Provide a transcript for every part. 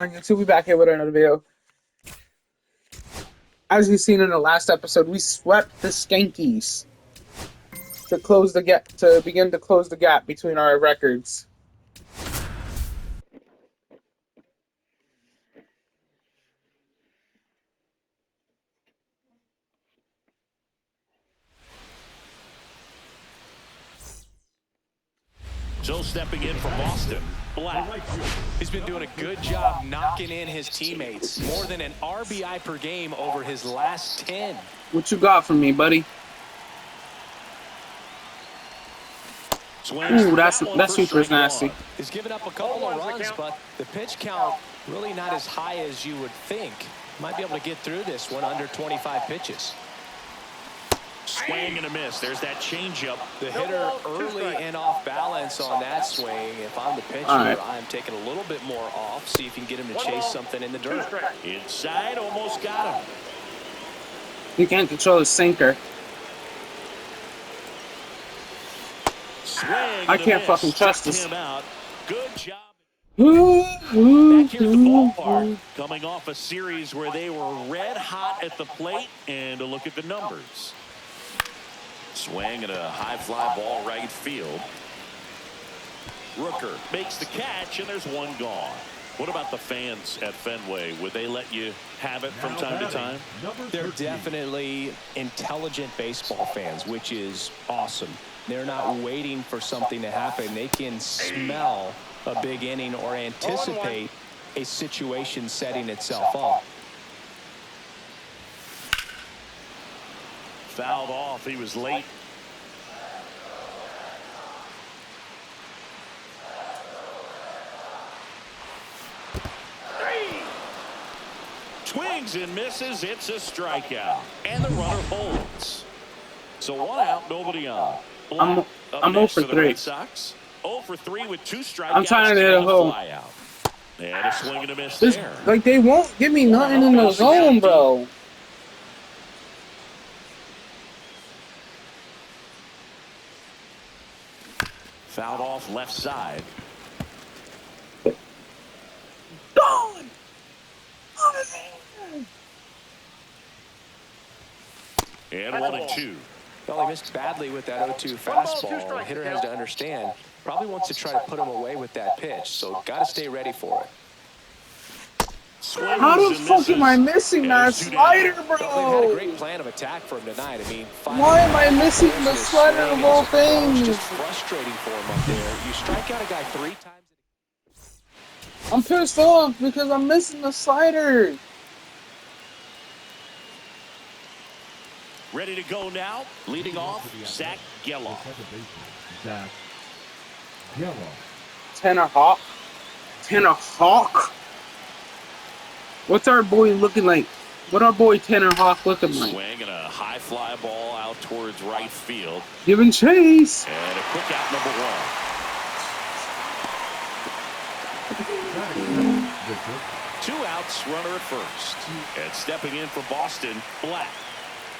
So we'll be back here with another video. As you've seen in the last episode, we swept the Skankies to close the gap, to begin to close the gap between our records. So stepping in for Boston, Black. He's been doing a good job knocking in his teammates. More than an RBI per game over his last 10. What you got for me, buddy? Ooh, that super's nasty. He's given up a couple of runs, but the pitch count really not as high as you would think. Might be able to get through this one under 25 pitches. Swing and a miss. There's that changeup. The hitter early and off balance on that swing. If I'm the pitcher, I'm taking a little bit more off. See if you can get him to chase something in the dirt. Inside, almost got him. You can't control his sinker. I can't fucking trust this. Good job. Back Here at the ballpark, coming off a series where they were red hot at the plate, and a look at the numbers. Swing and a high fly ball right field. Rooker makes the catch, and there's one gone. What about the fans at Fenway? Would they let you have it from time to time? They're definitely intelligent baseball fans, which is awesome. They're not waiting for something to happen. They can smell a big inning or anticipate a situation setting itself up. Fouled off. He was late. Swings and misses. It's a strikeout. And the runner holds. So one out, nobody on. I'm 0 for 3. Red Sox. 0 for 3 with 2 strikeouts. I'm trying to hit a hole. And a swing and a miss there. Like, they won't give me nothing in the zone, bro. Fouled off left side. Gone! And 1-2. Well, he missed badly with that 0-2 fastball. The hitter has to understand. Probably wants to try to put him away with that pitch, so got to stay ready for it. How the fuck am I missing that slider, bro? They've had a great plan of attack for him tonight. I mean, why am I missing the slider of all things? Just frustrating for him up there. You strike out a guy 3 times. I'm pissed off because I'm missing the slider. Ready to go now. Leading off, Zach Geloff. Tanner Hawk? What's our boy looking like? What our boy Tanner Hawk looking like? Swing and a high fly ball out towards right field. Giving chase. And a quick out, number 1. 2 outs, runner at first. And stepping in for Boston, Black.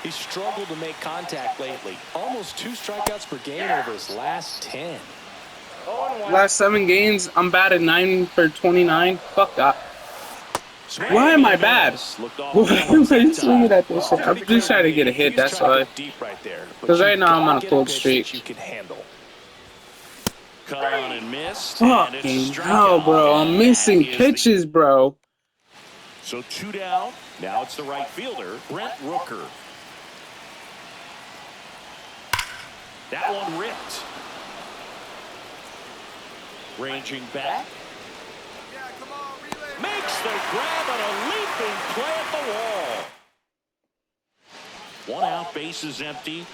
He's struggled to make contact lately. Almost 2 strikeouts per game over his last 10. Last 7 games, I'm batted 9 for 29. Fuck that. Why am I bad? Why am I swinging at this shit? I'm just trying to get a hit, that's why. Because right now I'm on a cold streak. Cut on and missed. Fucking hell, bro. I'm missing pitches, bro. So 2 down. Now it's the right fielder, Brent Rooker. That one ripped. Ranging back. Makes the grab on a leaping play at the wall. 1 out, bases empty.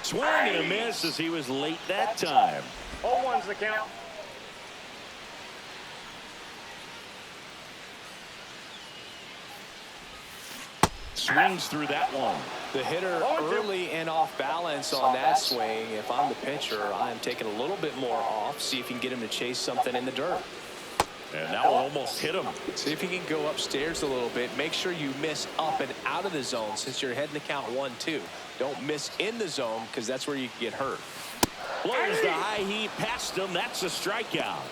Swing and a miss as he was late that time. 0-1's the count. Swings through that one. The hitter early and off balance on that swing. If I'm the pitcher, I'm taking a little bit more off. See if you can get him to chase something in the dirt. And that one almost hit him. See if you can go upstairs a little bit. Make sure you miss up and out of the zone since you're heading to count 1-2. Don't miss in the zone because that's where you can get hurt. Blows the high heat past him. That's a strikeout.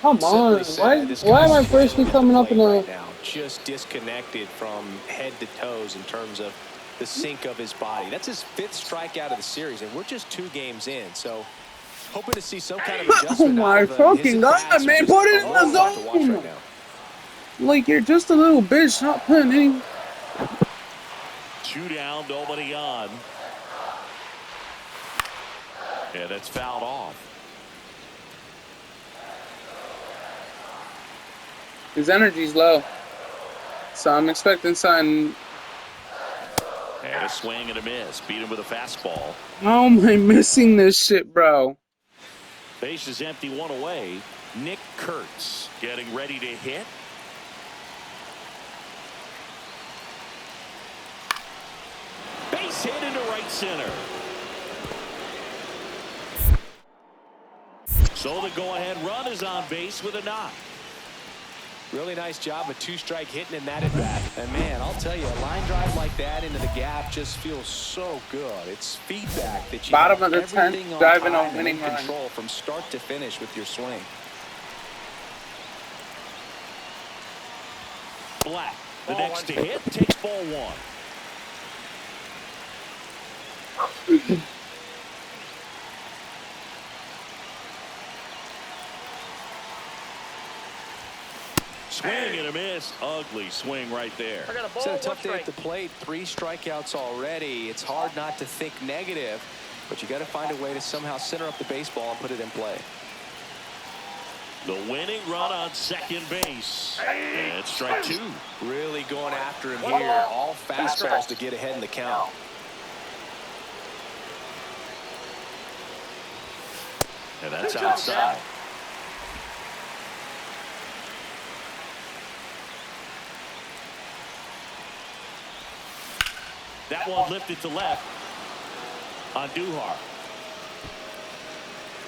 Come on. Why am I first coming up in the... Right now, just disconnected from head to toes in terms of the sink of his body. That's his 5th strikeout of the series, and we're just 2 games in. So hoping to see some kind of adjustment. Oh my fucking god, man. Put it in the zone. Right now. Like, you're just a little bitch, not putting any... 2 down, nobody on. Yeah, that's fouled off. His energy's low. So I'm expecting something. And a swing and a miss. Beat him with a fastball. How am I missing this shit, bro? Base is empty, 1 away. Nick Kurtz getting ready to hit. Base hit into right center. So the go-ahead run is on base with a knock. Really nice job of 2-strike hitting in that at bat. And man, I'll tell you, a line drive like that into the gap just feels so good. It's feedback that you bottom of the 10th, driving on winning run. Control from start to finish with your swing. Black, the next to hit, takes ball 1. Swing and a miss. Ugly swing right there. It's a tough day at the plate. 3 strikeouts already. It's hard not to think negative, but you got to find a way to somehow center up the baseball and put it in play. The winning run on second base. And it's strike 2. Really going after him here. All fastballs to get ahead in the count. And that's outside. That one lifted to left on Duhar.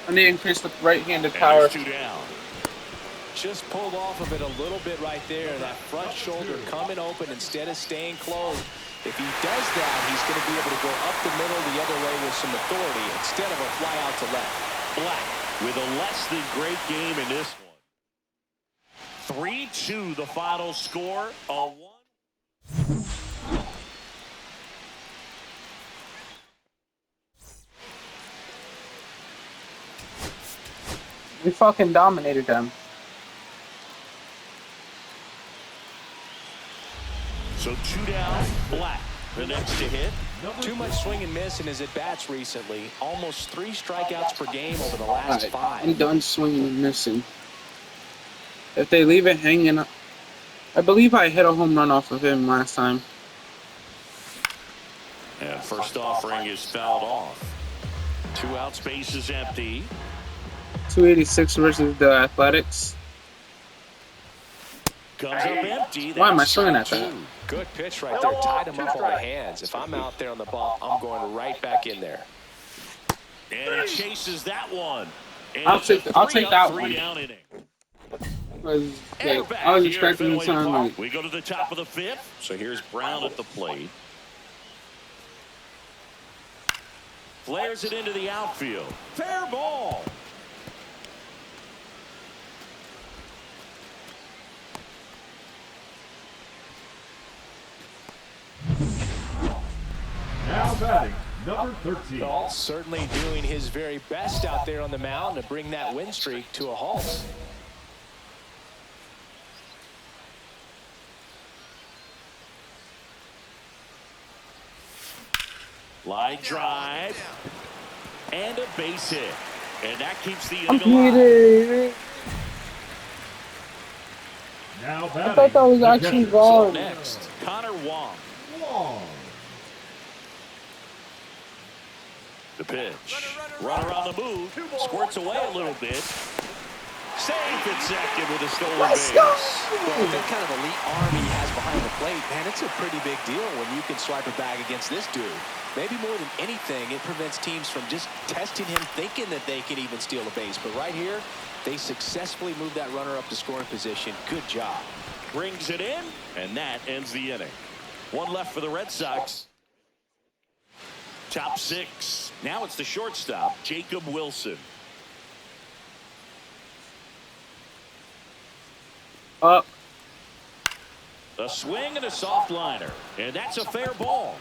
I need to increase the right-handed power. 2 down. Just pulled off of it a little bit right there. That front shoulder coming open instead of staying closed. If he does that, he's going to be able to go up the middle the other way with some authority instead of a fly out to left. Black with a less than great game in this one. 3-2 the final score. A 1. We fucking dominated them. So 2 down, Black. The next to hit. Too much swing and miss in his at-bats recently. Almost 3 strikeouts per game over the last 5. I'm done swinging and missing. If they leave it hanging, I believe I hit a home run off of him last time. And first offering is fouled off. 2 outs, base is empty. 286 versus the Athletics. Comes up empty. Why am I swinging at that? Good pitch right there. Tied him up on the hands. If I'm out there on the bump, I'm going right back in there. And he chases that one. And I'll take that 3 one. down inning. I was expecting something like... We go to the top of the 5th. So here's Brown at the plate. Flares it into the outfield. Fair ball. Now batting, number 13. Well, certainly doing his very best out there on the mound to bring that win streak to a halt. Line drive. And a base hit. And that keeps the inning alive. Now I batting, thought that was the actually catcher. gone. Next, Connor Wong. The pitch. Runner on the move. Squirts away a little bit. Safe at second with a stolen base. Well, with that kind of elite arm he has behind the plate, man, it's a pretty big deal when you can swipe it back against this dude. Maybe more than anything, it prevents teams from just testing him, thinking that they can even steal a base. But right here, they successfully moved that runner up to scoring position. Good job. Brings it in, and that ends the inning. 1 left for the Red Sox. Top 6. Now it's the shortstop, Jacob Wilson. Up. A swing and a soft liner. And that's a fair ball.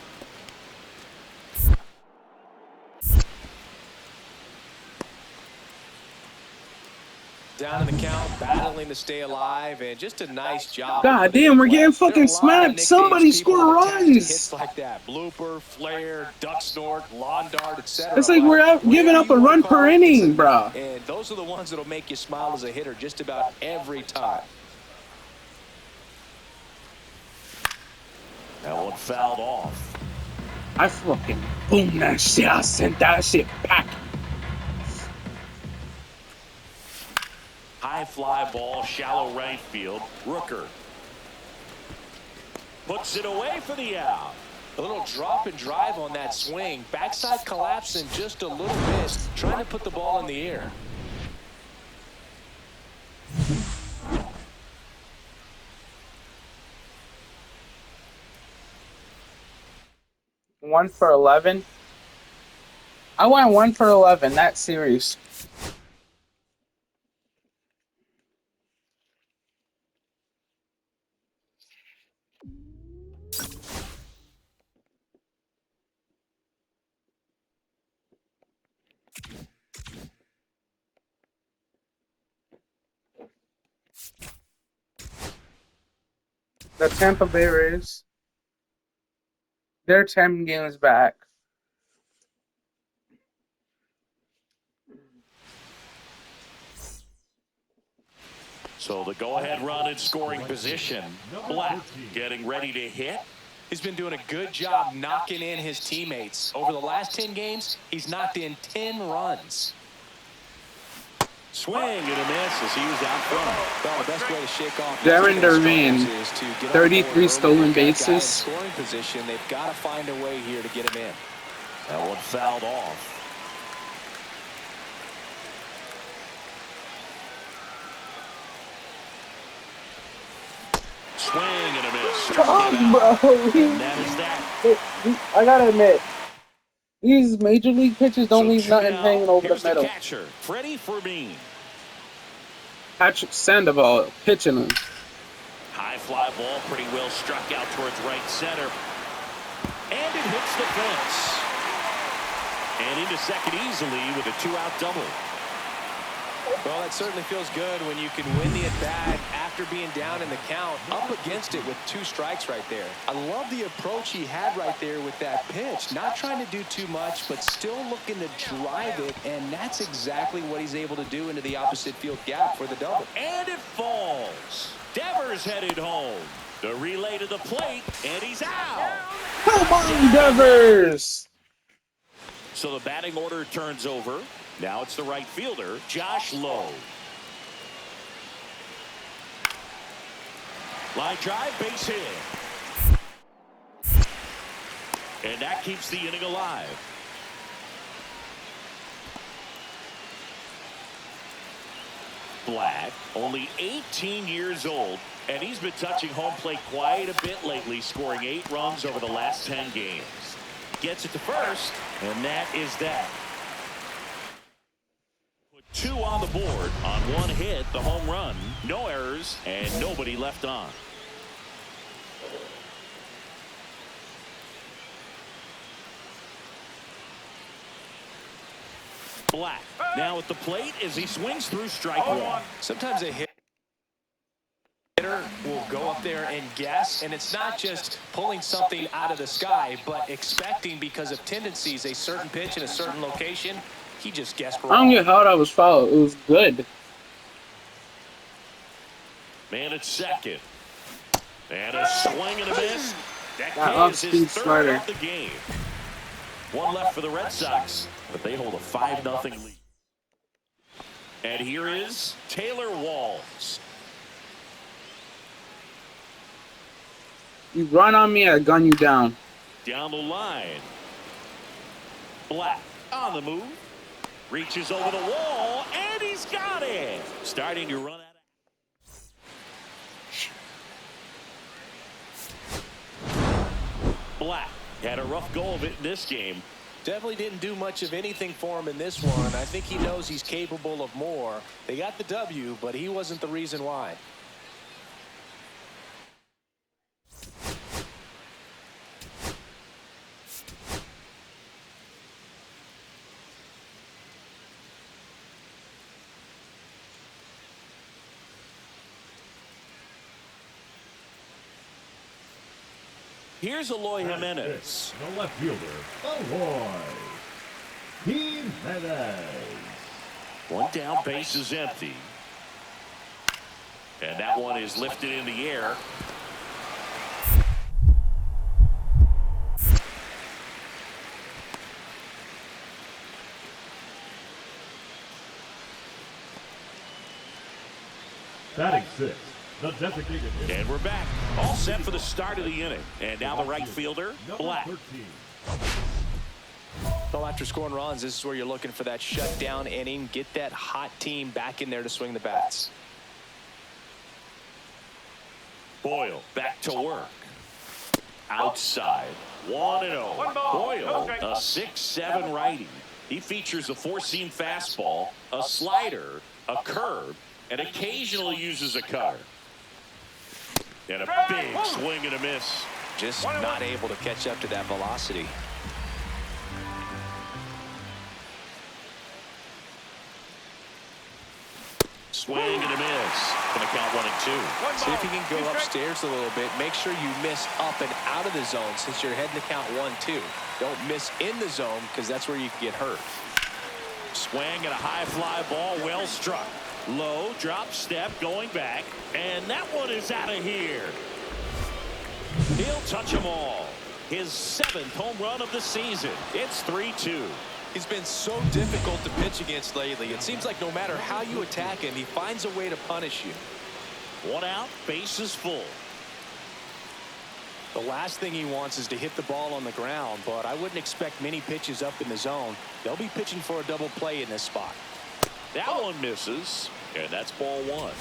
Down in the count, battling to stay alive, and just a nice job. God damn, we're getting fucking smacked. Somebody score runs. Like that. Blooper, flare, duck snort, lawn dart, etc. It's like we're out giving up a run per inning, bro. And those are the ones that'll make you smile as a hitter just about every time. That one fouled off. I fucking boom that shit. I sent that shit back. High fly ball, shallow right field. Rooker puts it away for the out. A little drop and drive on that swing. Backside collapsing just a little bit, trying to put the ball in the air. One for 11. I went 1 for 11 that series. The Tampa Bay Rays. They're 10 games back. So the go-ahead run in scoring position. Black getting ready to hit. He's been doing a good job knocking in his teammates. Over the last 10 games, he's knocked in 10 runs. Swing and a miss as he was out front. Well, the best way to shake off Darren Dervine, is to get 33 stolen bases. Scoring position, they've got to find a way here to get him in. That one fouled off. Swing and a miss. Come on, bro. And that is that. I gotta admit, these major league pitchers don't leave nothing hanging over the Here's middle. The catcher, Freddie Fermin. Patrick Sandoval pitching him. High fly ball, pretty well struck out towards right center. And it hits the fence. And into second easily with a 2-out double. Well, that certainly feels good when you can win the at-bat after being down in the count, up against it with 2 strikes right there. I love the approach he had right there with that pitch. Not trying to do too much, but still looking to drive it, and that's exactly what he's able to do into the opposite field gap for the double. And it falls. Devers headed home. The relay to the plate, and he's out. Come on, Devers! So the batting order turns over. Now it's the right fielder, Josh Lowe. Line drive, base hit. And that keeps the inning alive. Black, only 18 years old, and he's been touching home plate quite a bit lately, scoring 8 runs over the last 10 games. Gets it to first, and that is that. 2 on the board on 1 hit, the home run, no errors, and nobody left on. Black now at the plate as he swings through strike 1. Sometimes a hitter will go up there and guess, and it's not just pulling something out of the sky, but expecting because of tendencies a certain pitch in a certain location. He just guessed wrong. I don't get how that was fouled. It was good. Man at second. And a swing and a miss. That is his off-speed 3rd slider. of the game. 1 left for the Red Sox, but they hold a 5-0 lead. And here is Taylor Walls. You run on me, I gun you down. Down the line. Black on the move. Reaches over the wall, and he's got it. Starting to run out of. Black had a rough go of it in this game. Definitely didn't do much of anything for him in this one. I think he knows he's capable of more. They got the W, but he wasn't the reason why. Here's Eloy Jimenez. The left fielder, Eloy Jimenez. One down, base is empty. And that one is lifted in the air. Batting sixth, the designated hitter. And we're back. All set for the start of the inning. And now the right fielder, Black. 13. Well, after scoring runs, this is where you're looking for that shutdown inning. Get that hot team back in there to swing the bats. Boyle back to work. Outside. 1-0. Boyle, a 6'7" righty. He features a four-seam fastball, a slider, a curve, and occasionally uses a cutter. And a big swing and a miss. Just not able to catch up to that velocity. Swing and a miss. Gonna count 1-2. See if you can go upstairs a little bit. Make sure you miss up and out of the zone since you're heading to count 1-2. Don't miss in the zone because that's where you can get hurt. Swing and a high fly ball, well struck. Low drop step going back, and that one is out of here. He'll touch them all. His 7th home run of the season. It's 3-2. He's been so difficult to pitch against lately. It seems like no matter how you attack him, he finds a way to punish you. 1 out, base is full. The last thing he wants is to hit the ball on the ground, but I wouldn't expect many pitches up in the zone. They'll be pitching for a double play in this spot. That one misses, and that's ball 1.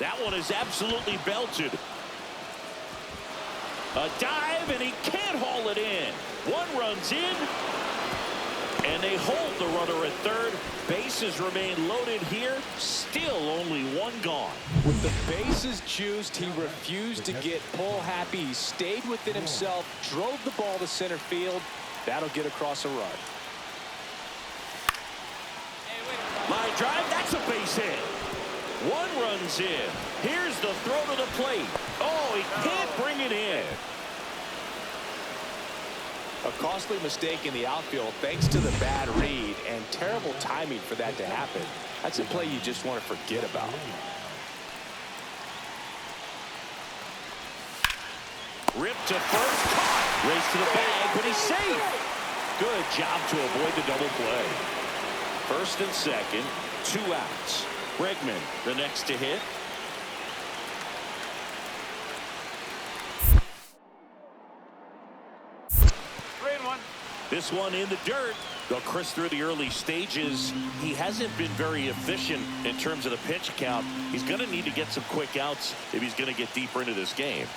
That one is absolutely belted. A dive, and he can't haul it in. 1 run's in, and they hold the runner at third. Bases remain loaded here. Still only 1 gone. With the bases juiced, he refused to get pull happy. He stayed within himself, drove the ball to center field. That'll get across a run. Line drive, that's a base hit. 1 run's in. Here's the throw to the plate. Oh, he can't bring it in. A costly mistake in the outfield thanks to the bad read and terrible timing for that to happen. That's a play you just want to forget about. Ripped to first, caught. Race to the bag, but he's safe. Good job to avoid the double play. First and second, 2 outs. Bregman, the next to hit. This one in the dirt. Though Chris, through the early stages, he hasn't been very efficient in terms of the pitch count. He's going to need to get some quick outs if he's going to get deeper into this game.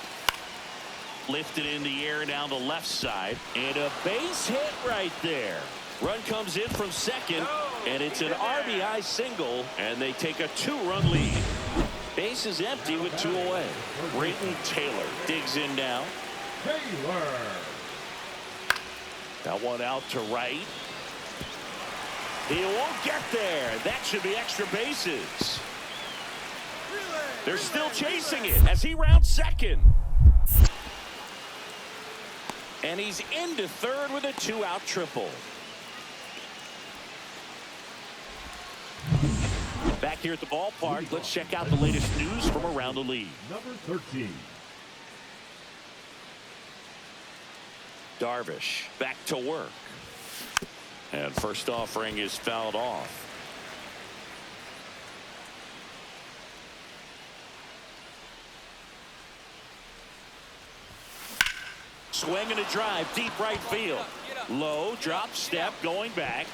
Lifted in the air down the left side, and a base hit right there. Run comes in from second, and it's an RBI single, and they take a 2-run lead. Base is empty with 2 away. Brayton Taylor digs in now. Taylor. That one out to right. He won't get there. That should be extra bases. They're still chasing it as he rounds second. And he's into third with a 2-out triple. Back here at the ballpark, let's check out the latest news from around the league. Number 13. Darvish back to work. And first offering is fouled off. Swing and a drive, deep right field. Low drop step going back.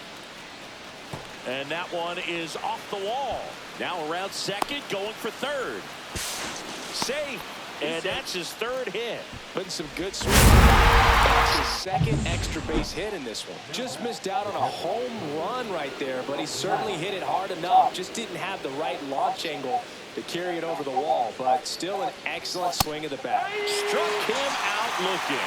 And that one is off the wall. Now around second, going for third. Safe. And that's his third hit. Putting some good swing. That's his second extra base hit in this one. Just missed out on a home run right there, but he certainly hit it hard enough. Just didn't have the right launch angle to carry it over the wall, but still an excellent swing of the bat. Struck him out looking.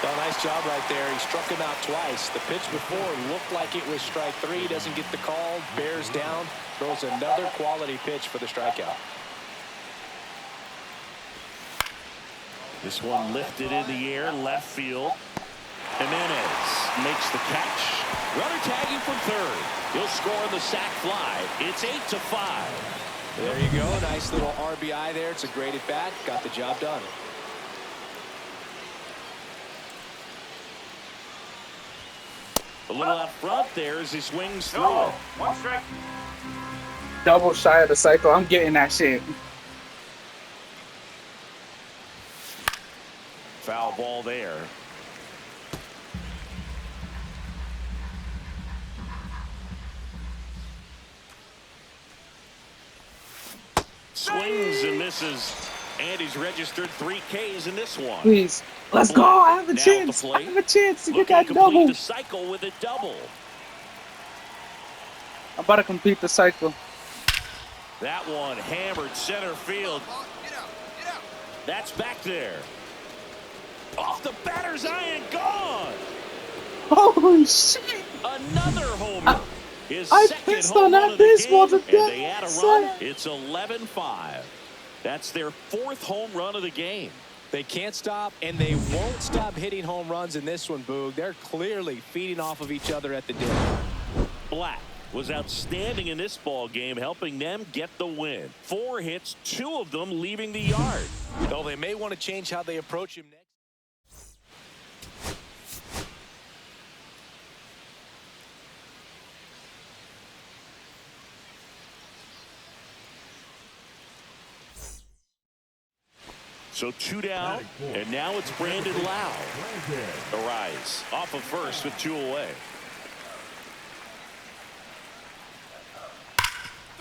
Well, nice job right there. He struck him out twice. The pitch before looked like it was strike three. Doesn't get the call. Bears down. Throws another quality pitch for the strikeout. This one lifted in the air, left field. Jimenez makes the catch. Runner tagging from third. He'll score on the sac fly. It's 8-5. There you go. Nice little RBI there. It's a great at bat. Got the job done. A little out front there as he swings through it. One strike. Double shy of the cycle. I'm getting that shit. Foul ball there. Swings and misses. And he's registered 3 Ks in this one. Please. Let's go. I have a chance. I have a chance to get that double. The cycle with a double. I'm about to complete the cycle. That one hammered center field. That's back there. Off the batter's eye and gone. Holy shit. Another homer. His I second pissed home on run that of the baseball game, to and they add a death. run. It's 11-5. That's their 4th home run of the game. They can't stop, and they won't stop hitting home runs in this one, Boog. They're clearly feeding off of each other at the dinner. Black was outstanding in this ball game, helping them get the win. 4 hits, 2 of them leaving the yard. Though they may want to change how they approach him next. So 2 down, and now it's Brandon Lau. The rise off of first with 2 away.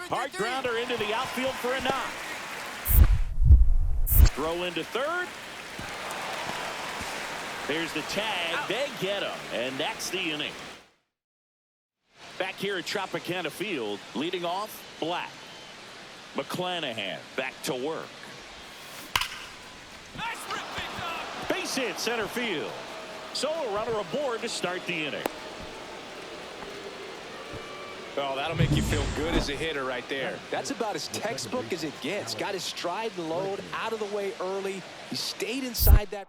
Hard grounder into the outfield for a knock. Throw into third. There's the tag. They get him, and that's the inning. Back here at Tropicana Field, leading off, Black. McClanahan back to work. Base hit center field. So a runner aboard to start the inning. Oh, that'll make you feel good as a hitter right there. That's about as textbook as it gets. Got his stride and load out of the way early. He stayed inside that.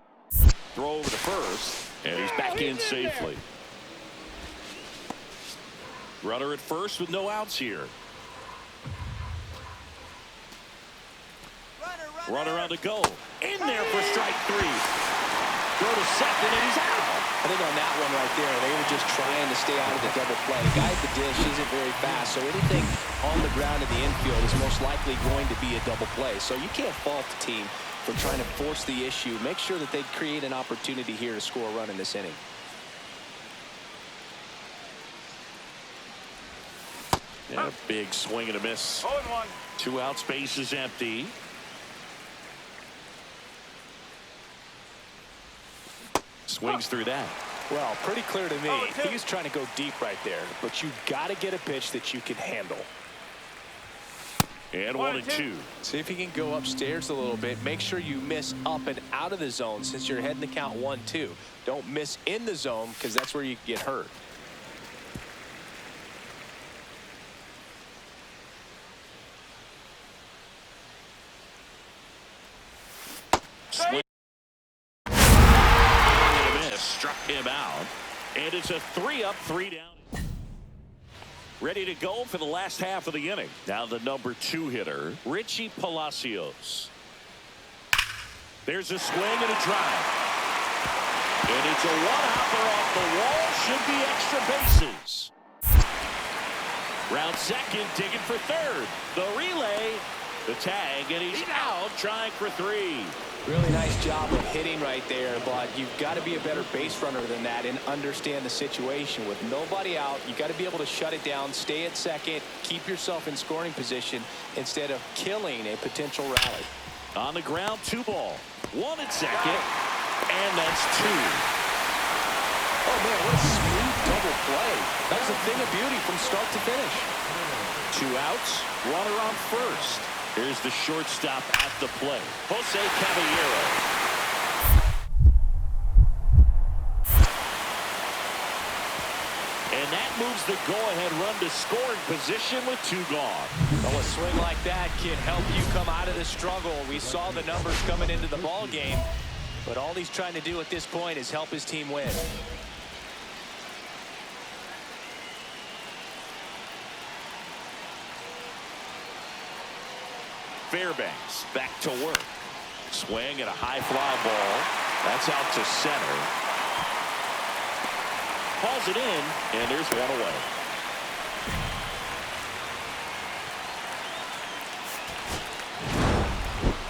Throw over to first, and he's back in safely. Runner at first with no outs here. Runner on the go. In there for strike 3. Throw to second, and he's out. I think on that one right there, they were just trying to stay out of the double play. The guy at the dish isn't very fast, so anything on the ground in the infield is most likely going to be a double play. So you can't fault the team for trying to force the issue. Make sure that they create an opportunity here to score a run in this inning. And a big swing and a miss. 2 outs, base is empty. Swings through that. Well, pretty clear to me. He was trying to go deep right there, but you got to get a pitch that you can handle. And 1-2. See if he can go upstairs a little bit. Make sure you miss up and out of the zone since you're heading the count 1-2. Don't miss in the zone because that's where you can get hurt. Swing. Struck him out, and it's a 3-up, 3-down. Ready to go for the last half of the inning. Now the number 2 hitter, Richie Palacios. There's a swing and a drive, and it's a one-hopper off the wall. Should be extra bases. Round second, digging for third. The relay, The tag, and he's out trying for 3. Really nice job of hitting right there, but you've got to be a better base runner than that and understand the situation. With nobody out, you've got to be able to shut it down, stay at second, keep yourself in scoring position instead of killing a potential rally. On the ground, 2 ball. 1 at second, and that's 2. Oh, man, what a smooth double play. That was a thing of beauty from start to finish. 2 outs, runner on first. Here's the shortstop at the plate, Jose Caballero. And that moves the go-ahead run to scoring position with 2 gone. Well, a swing like that can help you come out of the struggle. We saw the numbers coming into the ball game, but all he's trying to do at this point is help his team win. Fairbanks back to work. Swing and a high fly ball. That's out to center. Calls it in, and there's 1 away.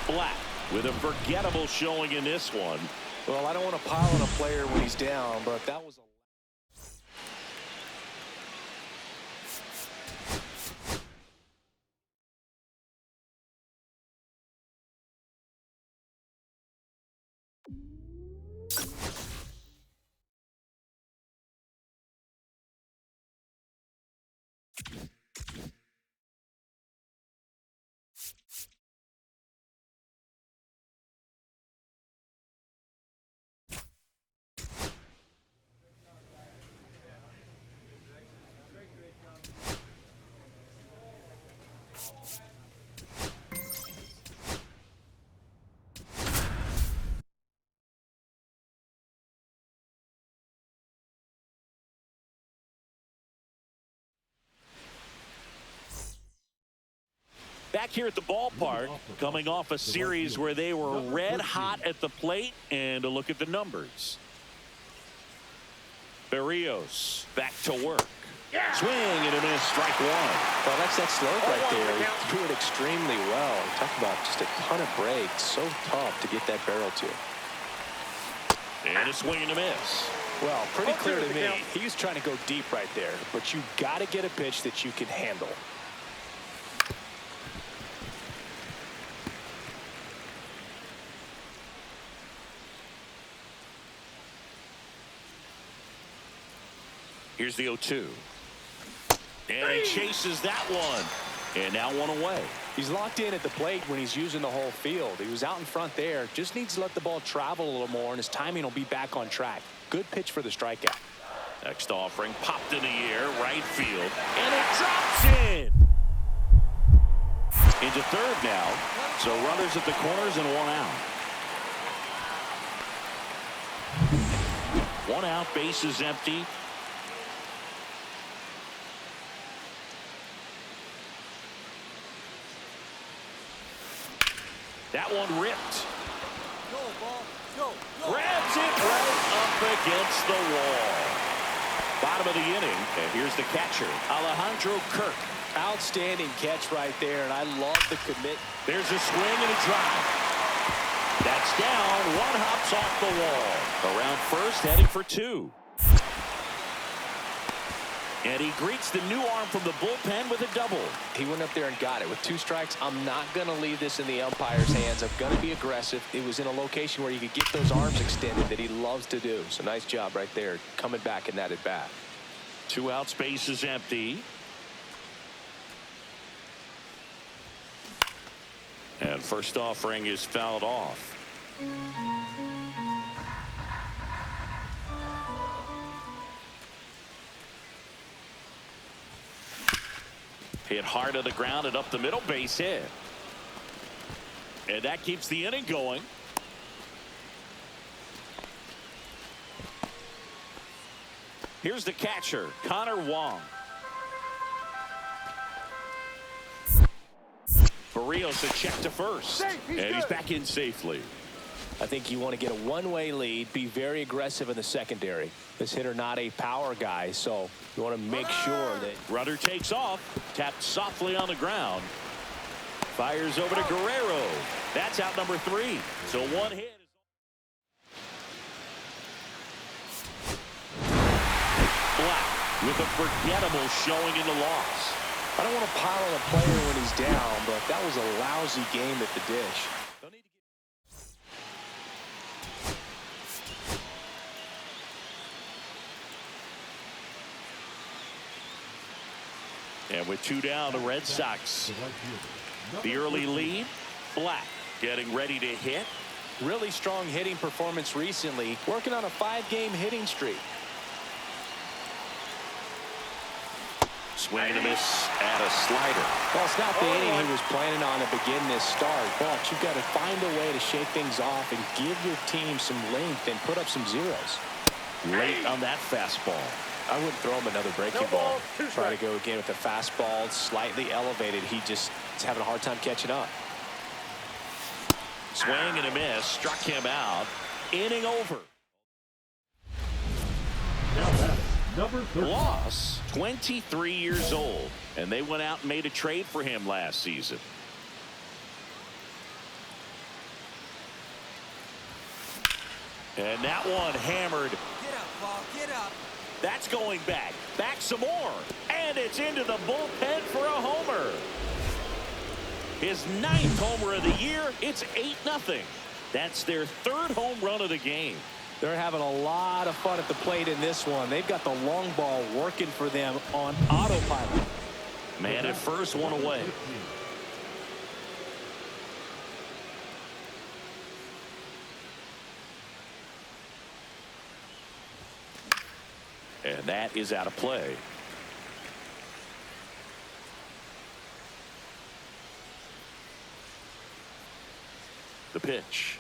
Black with a forgettable showing in this one. Well, I don't want to pile on a player when he's down, but that was a Back here at the ballpark, coming off a series where they were red hot at the plate, and a look at the numbers. Berrios back to work. Swing and a miss, strike 1. Well, that's that slug right there. He threw it extremely well. Talk about just a ton of breaks. So tough to get that barrel to. And a swing and a miss. Well, pretty clear to me. He was trying to go deep right there, but you got to get a pitch that you can handle. Here's the 0-2. And he chases that one. And now 1 away. He's locked in at the plate when he's using the whole field. He was out in front there. Just needs to let the ball travel a little more, and his timing will be back on track. Good pitch for the strikeout. Next offering popped in the air, right field. And it drops in. Into third now. So runners at the corners and 1 out. 1 out, base is empty. That one ripped. Grabs it right up against the wall. Bottom of the inning, and here's the catcher, Alejandro Kirk. Outstanding catch right there, and I love the commit. There's a swing and a drive. That's down. 1 hops off the wall. Around first, heading for 2. And he greets the new arm from the bullpen with a double. He went up there and got it. With 2 strikes, I'm not going to leave this in the umpire's hands. I'm going to be aggressive. It was in a location where you could get those arms extended that he loves to do. So nice job right there, coming back in that at bat. 2 out, space is empty. And first offering is fouled off. Hit hard to the ground and up the middle, base hit. And that keeps the inning going. Here's the catcher, Connor Wong. Berrios a check to first. And he's back in safely. I think you want to get a one-way lead, be very aggressive in the secondary. This hitter not a power guy, so you want to make sure that... Runner takes off, tapped softly on the ground. Fires over to Guerrero. That's out number 3. So one hit. Black with a forgettable showing in the loss. I don't want to pile on a player when he's down, but that was a lousy game at the dish. And with 2 down, the Red Sox, the early lead. Black getting ready to hit. Really strong hitting performance recently, working on a 5-game hitting streak. Swing and a miss at a slider. Well, it's not the inning he was planning on to begin this start, but you've got to find a way to shake things off and give your team some length and put up some zeros. Late on that fastball. I wouldn't throw him another breaking ball. Try to go again with the fastball, slightly elevated. He just is having a hard time catching up. Swing and a miss. Struck him out. Inning over. Now that's number 30. Loss, 23 years old. And they went out and made a trade for him last season. And that one hammered. Get up, Paul, get up. That's going back. Back some more. And it's into the bullpen for a homer. His 9th homer of the year. It's 8-0. That's their 3rd home run of the game. They're having a lot of fun at the plate in this one. They've got the long ball working for them on autopilot. Man at first, one away. And that is out of play. The pitch.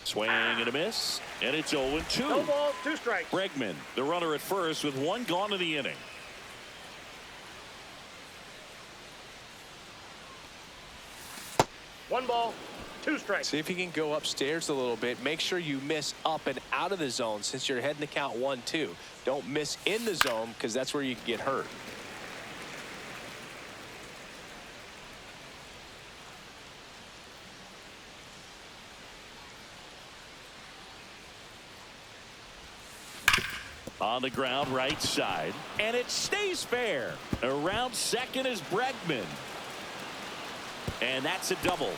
Swing and a miss. And it's 0-2. No ball, 2 strikes. Bregman, the runner at first with 1 gone in the inning. One ball, 2 strikes. See if you can go upstairs a little bit. Make sure you miss up and out of the zone since you're heading to count 1-2. Don't miss in the zone because that's where you can get hurt. On the ground, right side. And it stays fair. Around second is Bregman. And that's a double.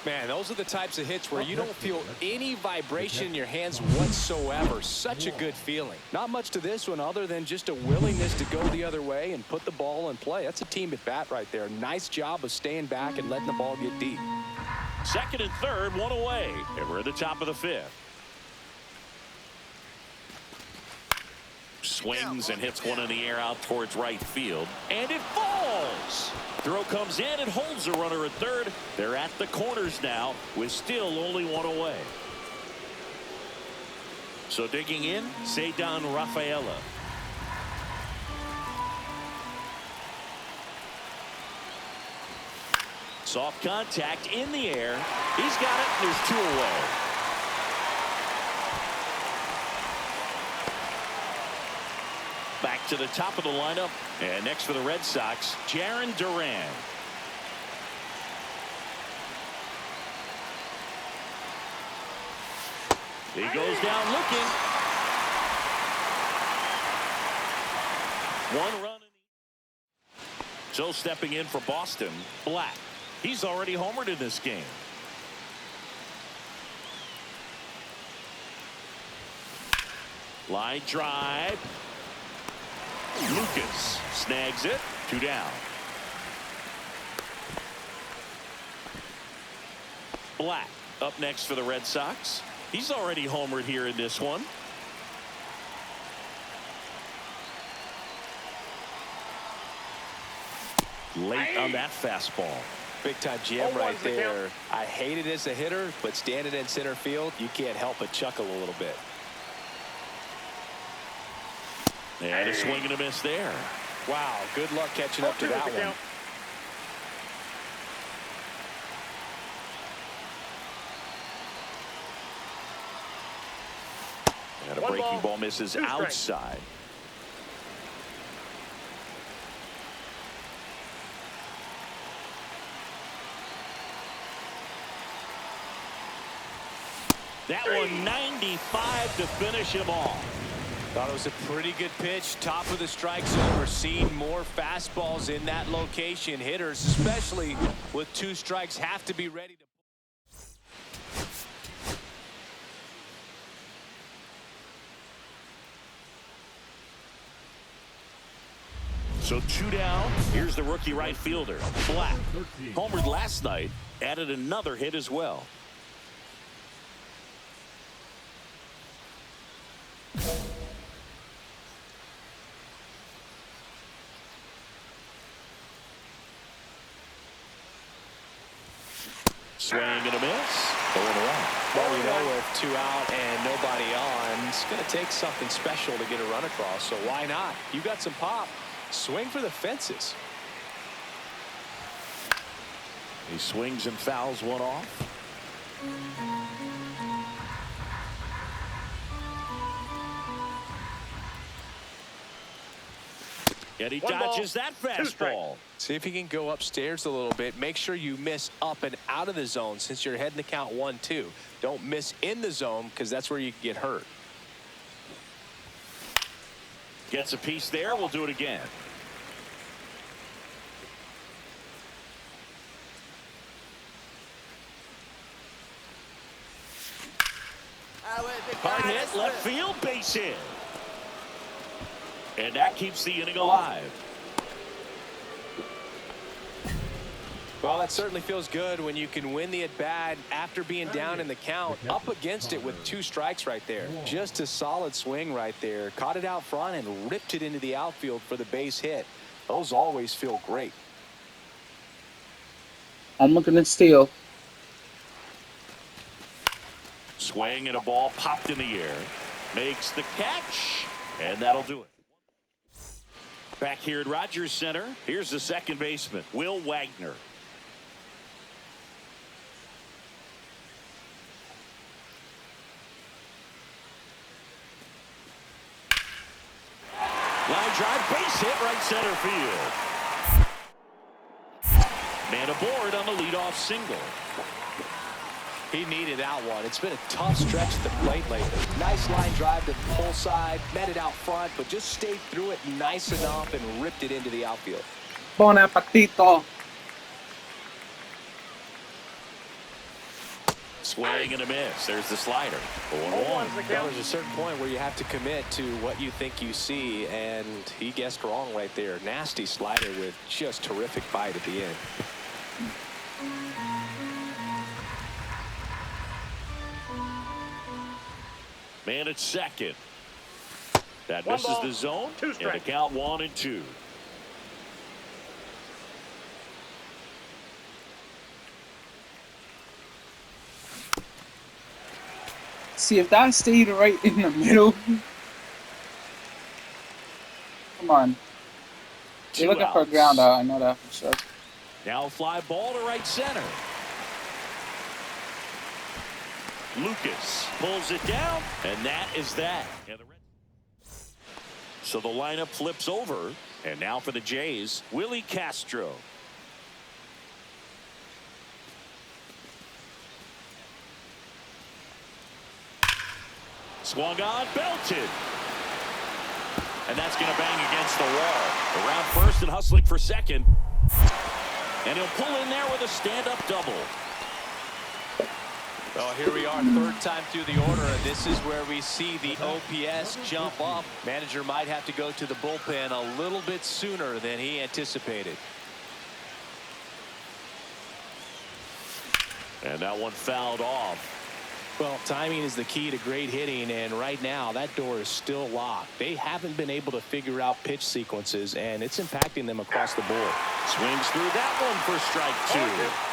Man, those are the types of hits where you don't feel any vibration in your hands whatsoever. Such a good feeling. Not much to this one other than just a willingness to go the other way and put the ball in play. That's a team at bat right there. Nice job of staying back and letting the ball get deep. Second and third, 1 away. And we're at the top of the 5th. Swings and hits one in the air out towards right field. And it falls. Throw comes in and holds the runner at third. They're at the corners now with still only 1 away. So digging in, Ceddanne Rafaela. Soft contact in the air. He's got it, and there's 2 away. Back to the top of the lineup. And next for the Red Sox, Jarren Duran. He goes down looking. 1 run. So stepping in for Boston, Black. He's already homered in this game. Line drive. Lucas snags it. 2 down. Black up next for the Red Sox. He's already homered here in this one. Late on that fastball. Big time jam right there. I hate it as a hitter, but standing in center field, you can't help but chuckle a little bit. And a swing and a miss there. Wow, good luck catching up to that one. And a breaking ball misses outside. That one 95 to finish him off. Thought it was a pretty good pitch. Top of the strike zone. We're seeing more fastballs in that location. Hitters, especially with 2 strikes, have to be ready to. So 2 down. Here's the rookie right fielder, Black. Homered last night, added another hit as well. Swing and a miss. Going around. Well, you know, with 2 out and nobody on, it's going to take something special to get a run across. So why not? You got some pop. Swing for the fences. He swings and fouls one off. And he dodges that fastball. See if he can go upstairs a little bit. Make sure you miss up and out of the zone since you're heading to count 1-2. Don't miss in the zone because that's where you can get hurt. Gets a piece there. We'll do it again. Hard hit, left field, base hit. And that keeps the inning alive. Well, that certainly feels good when you can win the at-bat after being down in the count, up against it with 2 strikes right there. Just a solid swing right there. Caught it out front and ripped it into the outfield for the base hit. Those always feel great. I'm looking to steal. Swing and a ball popped in the air. Makes the catch. And that'll do it. Back here at Rogers Center, here's the second baseman, Will Wagner. Line drive, base hit, right center field. Man aboard on the leadoff single. He needed that one. It's been a tough stretch at the plate lately. Nice line drive to the pull side, met it out front, but just stayed through it nice enough and ripped it into the outfield. Bon appetito. Swing and a miss. There's the slider. 0-1. Well, there's a certain point where you have to commit to what you think you see, and he guessed wrong right there. Nasty slider with just terrific bite at the end. Man at second. That misses the zone. And the count 1-2. See, if that stayed right in the middle. Come on. You're looking for a ground out. I know that for sure. Now fly ball to right center. Lucas pulls it down, and that is that. So the lineup flips over, and now for the Jays, Willie Castro. Swung on, belted. And that's going to bang against the wall. Around first and hustling for second. And he'll pull in there with a stand-up double. Well, here we are, third time through the order, and this is where we see the OPS jump up. Manager might have to go to the bullpen a little bit sooner than he anticipated. And that one fouled off. Well, timing is the key to great hitting, and right now that door is still locked. They haven't been able to figure out pitch sequences, and it's impacting them across the board. Swings through that one for strike 2.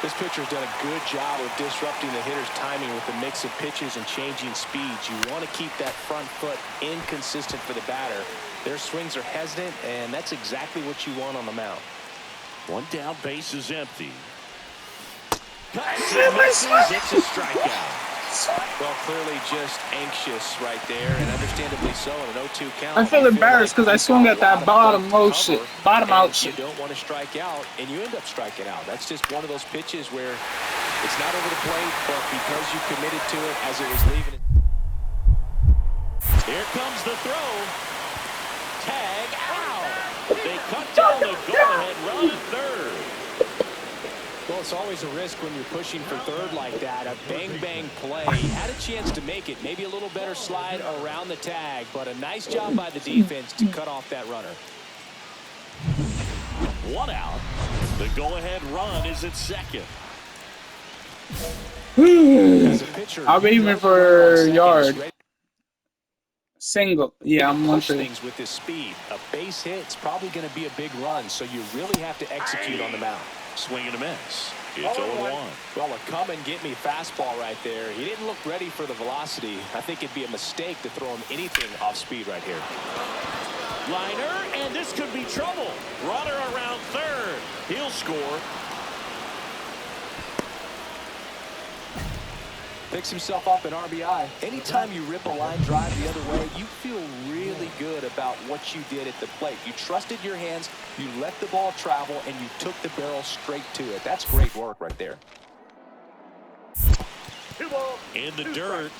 This pitcher's done a good job of disrupting the hitter's timing with the mix of pitches and changing speeds. You want to keep that front foot inconsistent for the batter. Their swings are hesitant, and that's exactly what you want on the mound. One down, base is empty. Cuts and misses. It's a strikeout. Well, clearly just anxious right there, and understandably so in an 0-2 count. I feel embarrassed because I swung at that bottom out shit. You don't want to strike out, and you end up striking out. That's just one of those pitches where It's not over the plate, but because you committed to it as it was leaving. Here comes the throw. Tag out. They cut down the go-ahead run at third. Well, it's always a risk when you're pushing for third like that. A bang-bang play. Had a chance to make it. Maybe a little better slide around the tag, but a nice job by the defense to cut off that runner. 1 out. The go-ahead run is at second. As a pitcher, I'll be even for yard. Single. Yeah, I'm push 1-3. things with this speed. A base hit's probably going to be a big run, so you really have to execute on the mound. Swing and a miss. It's 0-1. Well, a come-and-get-me fastball right there. He didn't look ready for the velocity. I think it'd be a mistake to throw him anything off speed right here. Liner, and this could be trouble. Runner around third. He'll score. Picks himself up an RBI. Anytime you rip a line drive the other way, you feel really good about what you did at the plate. You trusted your hands, you let the ball travel, and you took the barrel straight to it. That's great work right there. 2 balls. In the 2 dirt.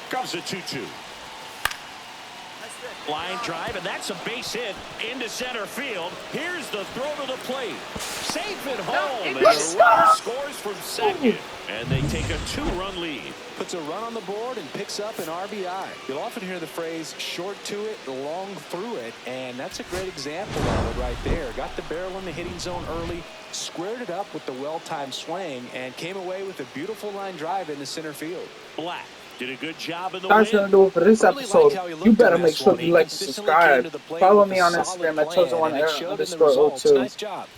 strikes. Comes a 2-2. Line drive, and that's a base hit into center field. Here's the throw to the plate. Safe at home, and the runner scores from second. And they take a 2-run lead. Puts a run on the board and picks up an RBI. You'll often hear the phrase, short to it, long through it, and that's a great example of it right there. Got the barrel in the hitting zone early, squared it up with the well-timed swing, and came away with a beautiful line drive into center field. Black did a good job in the That's gonna win. do it for this Really episode. liked how he You looked better in make this sure one. you He like and consistently came subscribe. to the plate Follow with me a on solid Instagram at plan, and it showed in the results. chosen_02. Nice job.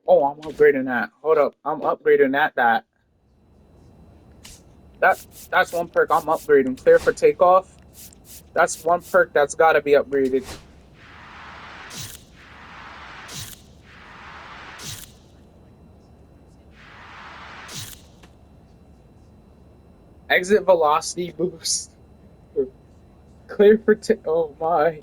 Oh, I'm upgrading that. Hold up, I'm upgrading that. That's one perk I'm upgrading. Clear for takeoff. That's one perk that's gotta be upgraded. Exit velocity boost. Clear for oh my.